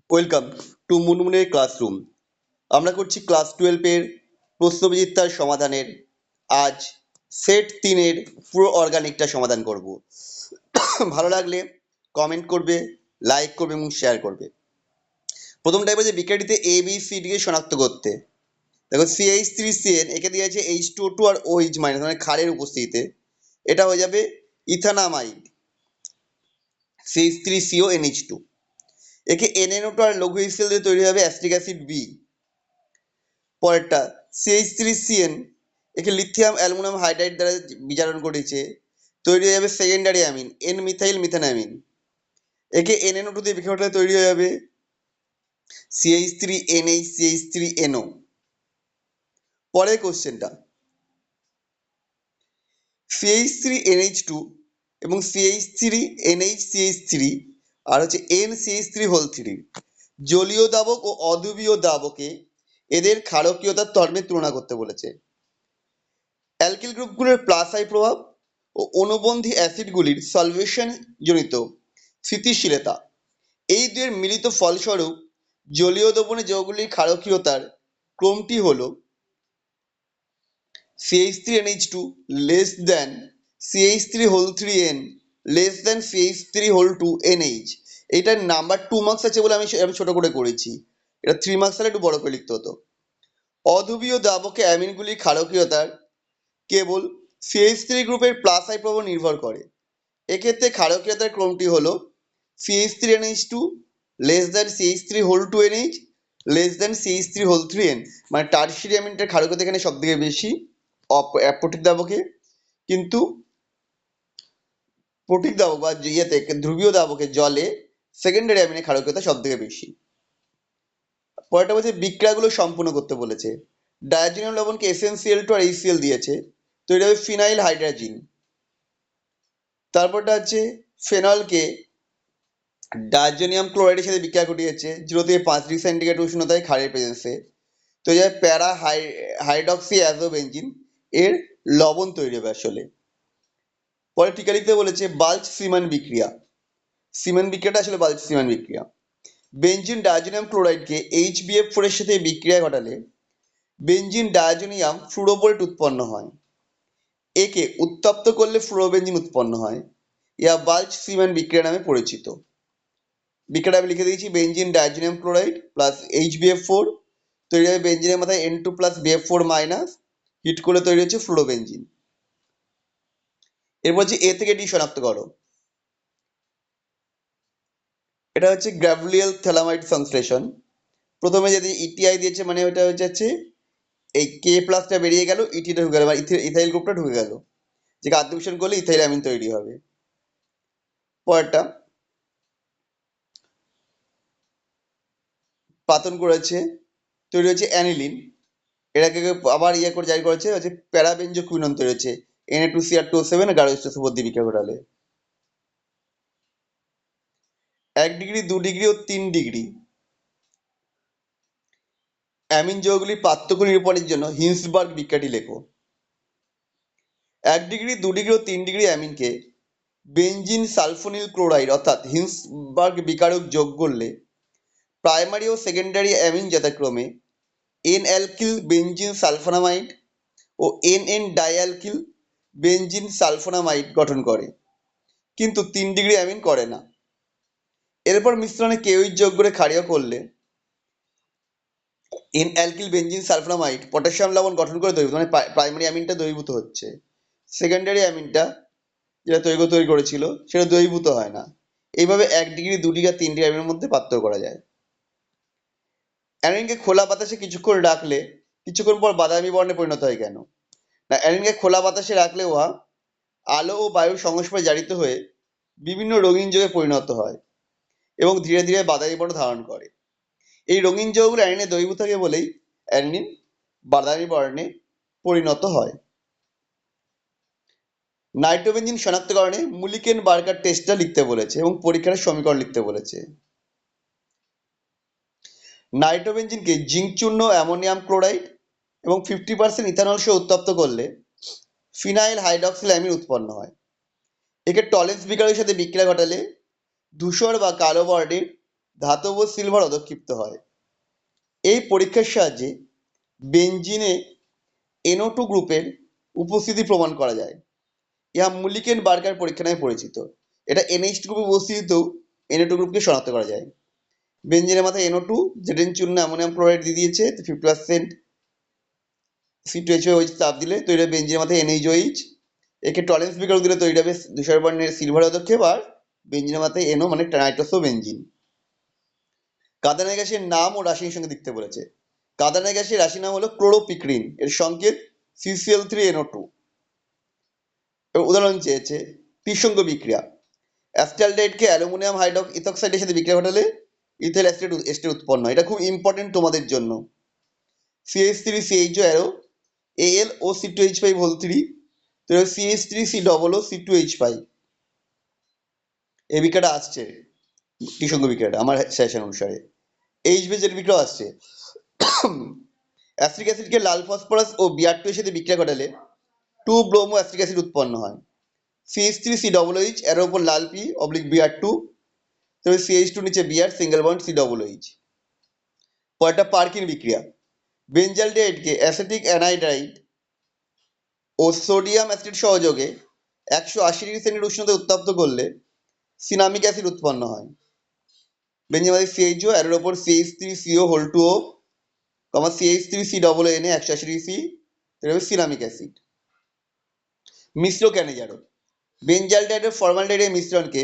Welcome to মুনমুনের classroom. আমরা করছি class 12-এর প্রশ্নবিচিত্রার সমাধানের। আজ সেট 3-এর পুরো অর্গানিকটা সমাধান করব। ভালো লাগলে কমেন্ট করবে, লাইক করবে এবং শেয়ার করবে। প্রথমটা বলছে বিক্রিয়াটিতে এ বি সি ডি কে শনাক্ত করতে। দেখো CH3CN একে দিয়েছে H2O2 আর OH মাইনাস মানে ক্ষারের উপস্থিতিতে। এটা হয়ে যাবে ইথানামাইড CH3CONH2। একে NNO2 আর লঘু HCl দিয়ে তৈরি হবে অ্যাসিটিক অ্যাসিড বি। পরেরটা CH3CN একে লিথিয়াম অ্যালুমিনিয়াম হাইড্রাইড দ্বারা বিজারণ করেছে, তৈরি হয়ে যাবে সেকেন্ডারি অ্যামিন এন মিথাইল মিথানামিন। একে NNO2 দিয়ে বিক্রিয়া ঘটালে তৈরি হয়ে যাবে CH3NH CH3NO। পরের কোশ্চেনটা CH3NH2 এবং CH3NH CH3 আর হচ্ছে NCH3 জলীয় দ্রাবক ও অধ্রুবীয় দ্রাবকে এদের ক্ষারকীয়তার ধর্মের তুলনা করতে বলেছে। অ্যালকিল গ্রুপগুলোর প্লাস আই প্রভাব ও অনুবন্ধী অ্যাসিডগুলির সলভেশন জনিত স্থিতিশীলতা, এই দুয়ের মিলিত ফলস্বরূপ জলীয় দ্রবণে যৌগগুলির ক্ষারকীয়তার ক্রমটি হল CH3NH2 less than CH3N less than CH3NH। এইটার নাম্বার 2 মার্কস আছে বলে আমি ছোট করে করেছি, এটা 3 মার্কস হলে একটু বড় করে লিখতে হতো। অধ্রুবীয় দ্রাবকে অ্যামিনগুলির ক্ষারকীয়তার কেবল CH3 গ্রুপের প্লাস আই প্রভাব নির্ভর করে। এক্ষেত্রে ক্ষারকীয়তার ক্রমটি হলো CH3NH2 less than CH3NH less than CH3N, মানে টারশিয়ারি অ্যামিনটার ক্ষারকীয়তা এখানে সব থেকে বেশি অ্যাপোটিক দ্রাবকে, কিন্তু পটিক দ্রাবক বা ইয়েতে ধ্রুবীয় দ্রাবকে জলে সেকেন্ডারি অ্যামিনের ক্ষারকীয়তা সব থেকে বেশি। পরেরটা বলছে বিক্রিয়াগুলো সম্পূর্ণ করতে বলেছে। ডায়াজিনাম লবণকে SnCl2 আর HCl দিয়েছে, তৈরি হবে ফিনাইল হাইড্রাজিন। তারপরটা হচ্ছে ফেনলকে ডাইজোনিয়াম ক্লোরাইডের সাথে বিক্রিয়া ঘটিয়েছে 0 থেকে 5 ডিগ্রি সেন্টিগ্রেড উষ্ণতায় ক্ষারের প্রেজেন্সে, তো এই প্যারা হাইড্রক্সি অ্যাজোবেনজিন এর লবণ তৈরি হবে আসলে। পরে টিকা লিখতে বলেছে বাল্চ সিমান বিক্রিয়া। সিমান বিক্রিয়াটা আসলে বাল্চ সিমান বিক্রিয়া। বেনজিন ডাইজোনিয়াম ক্লোরাইডকে HBF4 এর সাথে বিক্রিয়া ঘটালে বেনজিন ডাইজোনিয়াম ফ্লুরোবোরেট উৎপন্ন হয়। একে উত্তপ্ত করলে ফ্লুরোবেনজিন উৎপন্ন হয়, ইহা বাল্চ সিমান বিক্রিয়া নামে পরিচিত। বিক্রিয়াটা আমি লিখে দিয়েছি benzene diazonium chloride plus HBF4 তৈরি হবে বেনজিনের মাথায় N2 plus BF4 minus, hit করে তৈরি হচ্ছে ফ্লুরোবেনজিন। এরপর হচ্ছে A থেকে D শনাক্ত করো। এটা হচ্ছে গ্র্যাভুলিয়াল থ্যালামাইড সংশ্লেষণ। প্রথমে যদি ETI দিয়েছে মানে ওটা হয়ে যাচ্ছে এই K প্লাসটা বেরিয়ে গেল, ETটা ঢুকে গেল, মানে ইথাইল গ্রুপটা ঢুকে গেল, যে আদ্যবিশন করলে ইথাইল অ্যামিন তৈরি হবে। পরেরটা পাতন করেছে, তৈরি হচ্ছে অ্যানিলিন। এটাকে আবার ইয়ে করে জারি করেছে হচ্ছে প্যারাবেঞ্জোকুইনন তৈরি হচ্ছে Na2Cr2O7 গাঢ় বিক্রিয়া ঘটালে। 1 ডিগ্রি 2 ডিগ্রি ও 3 ডিগ্রি অ্যামিন যৌগগুলির পার্থক্য নিরূপণের জন্য হিন্সবার্গ বিক্রিয়াটি লেখো। 1 ডিগ্রি 2 ডিগ্রি ও 3 ডিগ্রি অ্যামিনকে বেনজিন সালফোনিল ক্লোরাইড অর্থাৎ হিন্সবার্গ বিকারক যোগ করলে প্রাইমারি ও সেকেন্ডারি অ্যামিন যথাক্রমে N অ্যালকিল বেনজিন সালফোনামাইড ও NN ডাইঅ্যালকিল বেনজিন সালফোনামাইড গঠন করে, কিন্তু 3 ডিগ্রি অ্যামিন করে না। এরপর মিশ্রণে KOH যোগ করে ক্ষারীয় করলে N alkyl benzene sulphonamide potassium লবণ গঠন করে দ্রবীভূত, মানে প্রাইমারি অ্যামিনটা দ্রবীভূত হচ্ছে, সেকেন্ডারি অ্যামিনটা যেটা তৈরি করেছিল সেটা দ্রবীভূত হয় না। এইভাবে 1 ডিগ্রি 2 ডিগ্রি আর 3 ডিগ্রি অ্যামিনের মধ্যে পার্থক্য করা যায়। অ্যানিনকে খোলা বাতাসে কিছুক্ষণ রাখলে কিছুক্ষণ পর বাদামি বর্ণে পরিণত হয় কেন? না, অ্যানিনকে খোলা বাতাসে রাখলে উহা আলো ও বায়ুর সংস্পর্শে জারিত হয়ে বিভিন্ন রঙিন যৌগে পরিণত হয় এবং ধীরে ধীরে বাদামি বর্ণ ধারণ করে। এই রঙিন যৌগগুলো অ্যানিনে দ্রবীভূত থাকে বলেই অ্যানিন বাদামি বর্ণে পরিণত হয়। নাইট্রোবেনজিন শনাক্তকরণে মুলিকেন বার্কার টেস্টটা লিখতে বলেছে এবং পরীক্ষার সমীকরণ লিখতে বলেছে। নাইট্রোবেনজিনকে জিঙ্ক চূর্ণ, অ্যামোনিয়াম ক্লোরাইড এবং 50% ইথানল সহ উত্তপ্ত করলে ফিনাইল হাইড্রক্সিল অ্যামিন উৎপন্ন হয়। একে টলেন্স বিকারের সাথে বিক্রিয়া ঘটালে ধূসর বা কালো বর্ণের ধাতব সিলভার অধক্ষিপ্ত হয়। এই পরীক্ষার সাহায্যে বেঞ্জিনে NO2 গ্রুপের উপস্থিতি প্রমাণ করা যায়। ইহা মুলিকেন বার্গার পরীক্ষা নামে পরিচিত। এটা NH2 গ্রুপে উপস্থিত NO2 গ্রুপকে শনাক্ত করা যায়। বেঞ্জিনের মাথায় NO2 জেডেন চূর্ণ অ্যামোনিয়াম ক্লোরাইড দিয়ে দিয়েছে, 50% C2H5OH চাপ দিলে তৈরি হবে বেঞ্জিনের মাথায় NaOH। একে টলেন্স বিকরক দিলে তৈরি হবে ধূসর বর্ণের সিলভার অধক্ষেপ, আর বেঞ্জিনের মাথায় NO মানে নাইট্রোসো বেঞ্জিন। কাদানে গ্যাসের নাম ও রাসায়নিক সংকেত লিখতে বলেছে। কাদানে গ্যাসের রাশি নাম হলো ক্লোরোপিক্রিন, এর সংকেত CCl3NO2। উদাহরণ চেয়েছে ত্রিসঙ্গ বিক্রিয়া। অ্যাসিটালডেহাইডকে অ্যালুমিনিয়াম ইথক্সাইডের সাথে বিক্রিয়া ঘটালে ইথাইল এস্টার উৎপন্ন হয়। এটা খুব ইম্পর্টেন্ট তোমাদের জন্য। CH3CHO arrow AlO2H5 CH3COO2H5। এই বিক্রিয়াটা আসছে, ত্রিসঙ্গ বিক্রিয়াটা আমার সেশন অনুসারে। এইচ বেজের বিক্রিয়া আসছে। অ্যাসিটিক অ্যাসিডকে লাল ফসফরাস ও Br2 এর সাথে বিক্রিয়া ঘটালে 2-ব্রোমো অ্যাসিটিক অ্যাসিড উৎপন্ন হয়। CH3COOH এর উপর লাল P/Br2, তবে CH2 নিচে Br, সিঙ্গেল বন্ড COOH। পরেরটা পার্কিন বিক্রিয়া। বেঞ্জালডেহাইডকে অ্যাসিটিক অ্যানহাইড্রাইড ও সোডিয়াম অ্যাসিড সহযোগে 180 ডিগ্রি সেন্টিগ্রেড উষ্ণতায় উত্তপ্ত করলে সিনামিক অ্যাসিড উৎপন্ন হয়। বেঞ্জিনের CHO এর উপর CH3CO2O, CH3COONA 180 degree C, cinnamic acid. মিশ্র ক্যানেজারক। বেঞ্জালডেহাইড ও ফর্মালডিহাইডের মিশ্রণকে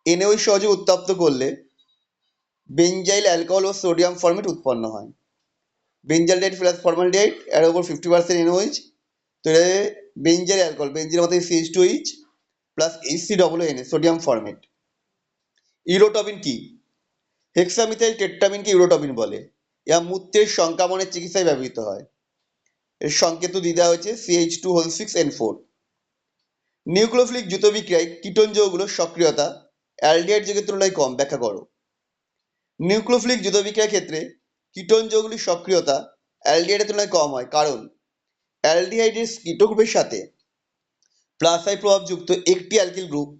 NaOH সহযোগে উত্তপ্ত করলে বেঞ্জাইল অ্যালকোহল ও সোডিয়াম ফর্মেট উৎপন্ন হয়। বেঞ্জালডেহাইড প্লাস ফর্মালডিহাইড এর উপর 50% NaOH তৈরি হবে বেঞ্জাইল অ্যালকোহল, বেঞ্জিনের মধ্যে CH2OH plus HCOONA sodium formate. ইউরোটবিন কি? হেক্সামিথাইল টেট্রামিনকে ইউরোটবিন বলে। ইহা মূত্রের সংক্রমণের চিকিৎসায় ব্যবহৃত হয়। এর সংকেত দিয়ে দেওয়া হয়েছে CH2O6N4। নিউক্লিওফিলিক যৌথ বিক্রিয়ায় কিটোন যৌগগুলোর সক্রিয়তা অ্যালডিহাইড যৌগের তুলনায় কম, ব্যাখ্যা করো। নিউক্লিওফিলিক যৌথ বিক্রিয়ার ক্ষেত্রে কিটোন যৌগগুলির সক্রিয়তা অ্যালডিহাইডের তুলনায় কম হয়, কারণ অ্যালডিহাইডের কিটো গ্রুপের সাথে প্লাস আই প্রভাবযুক্ত একটি অ্যালকিল গ্রুপ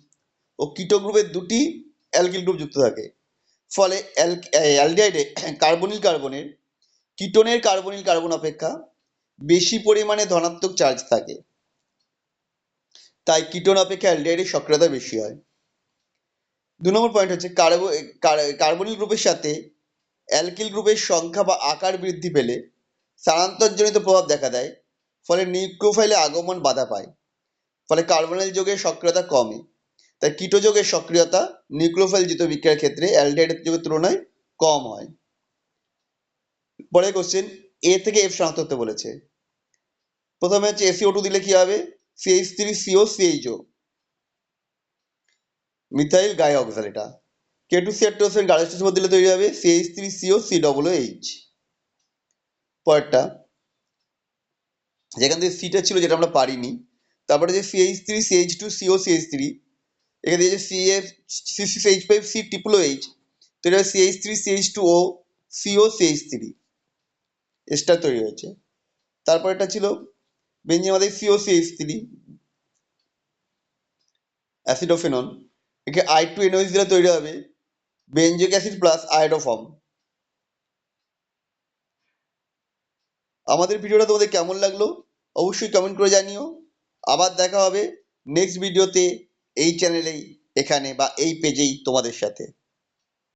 ও কিটো গ্রুপের দুটি অ্যালকিল গ্রুপ যুক্ত থাকে। ফলে অ্যালডিহাইডে কার্বনিল কার্বনের কিটোনের কার্বনিল কার্বন অপেক্ষা বেশি পরিমাণে ধনাত্মক চার্জ থাকে, তাই কিটোন অপেক্ষা অ্যালডিহাইডের সক্রিয়তা বেশি হয়। 2 নম্বর পয়েন্ট হচ্ছে কার্বনিল গ্রুপের সাথে অ্যালকিল গ্রুপের সংখ্যা বা আকার বৃদ্ধি পেলে স্থানান্তরজনিত প্রভাব দেখা দেয়, ফলে নিউক্লিওফাইলে আগমন বাধা পায়, ফলে কার্বনিল যৌগের সক্রিয়তা কমে। তাই কিটো যৌগের সক্রিয়তা নিউক্লিওফাইল যৌথ বিক্রিয়ার ক্ষেত্রে অ্যালডিহাইড যৌগের তুলনায় কম হয়। পরের কোশ্চেন, এ থেকে এফ শনাক্ত করতে বলেছে। প্রথমে হচ্ছে SiO2 দিলে কি হবে? CH3COCHO, methyl ডাইঅক্সাল। এটা K2CR2 গার্হস্থ্য দিলে তৈরি হবে CH3COCOOH। পরেরটা যেখান থেকে সিটা ছিল, যেটা আমরা পারিনি, তারপরে যে CH3CH2COCH3, এখানে দিয়েছে CH5COOH, তৈরি হবে CH3CH2OCOCH3, এস্টার তৈরি হয়েছে। তারপর এটা ছিল বেঞ্জিনের মধ্যে COCH3 অ্যাসিডোফেনন, একে I2NOH দিলে তৈরি হবে বেঞ্জিক অ্যাসিড প্লাস আয়োডোফর্ম। আমাদের ভিডিওটা তোমাদের কেমন লাগলো অবশ্যই কমেন্ট করে জানিও। আবার দেখা হবে নেক্সট ভিডিওতে এই চ্যানেলেই, এখানে বা এই পেজেই তোমাদের সাথে।